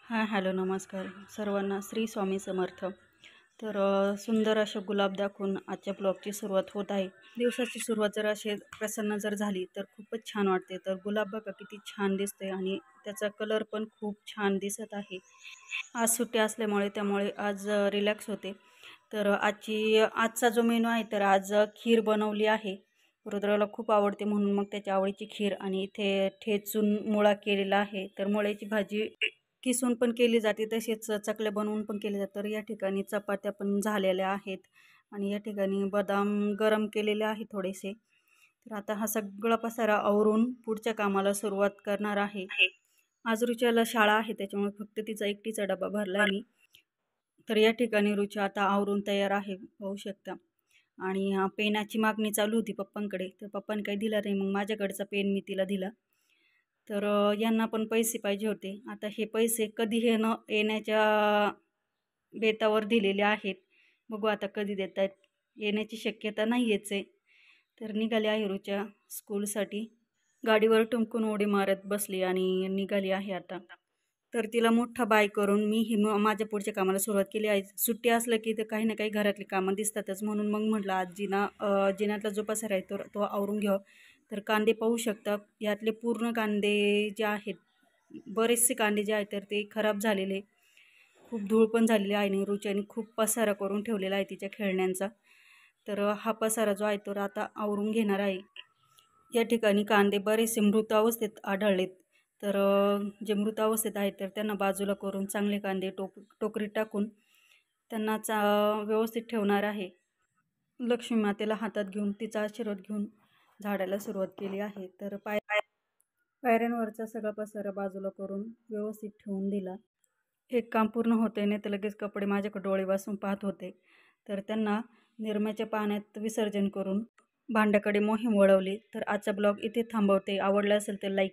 Hi hello नमस्कार सर्वांना श्री स्वामी समर्थ. तर सुंदर असे गुलाब दाखवून आजच्या ब्लॉगची सुरुवात होत आहे. दिवसाची सुरुवात जर अशी प्रसन्न जर झाली तर खूपच छान वाटते. तर गुलाब बघा किती छान दिसते आणि त्याचा कलर पण खूप छान दिसत आहे. आज सुट्टी असल्यामुळे त्यामुळे आज रिलॅक्स होते. तर आजचा जो मेनू आहे तर आज खीर बनवली आहे. रुद्राला खूप आवडते म्हणून मग त्याच्या आवडीची खीर आणि इथे ठेचून मुळा केलेला आहे. तर मुळ्याची भाजी किसून पण केली जाते, तसेच चकल्या बनवून पण केले जातात. तर या ठिकाणी चपात्या पण झालेल्या आहेत आणि या ठिकाणी बदाम गरम केलेले आहे थोडेसे. तर आता हा सगळा पसारा आवरून पुढच्या कामाला सुरुवात करणार आहे. आज रुच्याला शाळा आहे त्याच्यामुळे फक्त तिचा एकटीचा डबा भरला मी. तर या ठिकाणी रुचा आता आवरून तयार आहे पाहू शकता. आणि पेनाची मागणी चालू होती पप्पांकडे, तर पप्पांनी काही दिला नाही. मग माझ्याकडचा पेन मी तिला दिला. तर यांना पण पैसे पाहिजे होते. आता हे पैसे कधी हे न येण्याच्या बेतावर दिलेले आहेत. बघू आता कधी देत आहेत. येण्याची शक्यता नाही आहेच आहे. तर निघाली आहे रुचा स्कूलसाठी. गाडीवर टुमकून उडी मारत बसली आणि निघाली आहे आता. तर तिला मोठा बाय करून मी माझ्या पुढच्या कामाला सुरुवात केली आहे. सुट्टी असलं की तर काही ना काही घरातली कामं दिसतातच, म्हणून मग म्हटलं आज जिन्यातला जो पसारा आहे तो आवरून घ्यावं. तर कांदे पाहू शकता, यातले पूर्ण कांदे जे आहेत, बरेचसे कांदे जे आहेत तर ते खराब झालेले, खूप धूळ पण झालेली आहे आणि रुच्याने खूप पसारा करून ठेवलेला आहे तिच्या खेळण्यांचा. तर हा पसारा जो आहे तो आता आवरून घेणार आहे. या ठिकाणी कांदे बरेचसे मृत अवस्थेत आढळलेत. तर जे मृत अवस्थेत आहेत तर त्यांना बाजूला करून चांगले कांदे टोकरीत टाकून त्यांना व्यवस्थित ठेवणार आहे. लक्ष्मी मातेला हातात घेऊन तिचा आशीर्वाद घेऊन झाडाला सुरुवात केली आहे. तर पायऱ्यांवरचा सगळा पसारा बाजूला करून व्यवस्थित ठेवून दिला. एक काम पूर्ण होते नाही तर लगेच कपडे माझ्याकडे डोळे वाचून पाहत होते. तर त्यांना निरम्याच्या पाण्यात विसर्जन करून भांड्याकडे मोहीम वळवली. तर आजचा ब्लॉग इथे थांबवते. आवडला असेल तर लाईक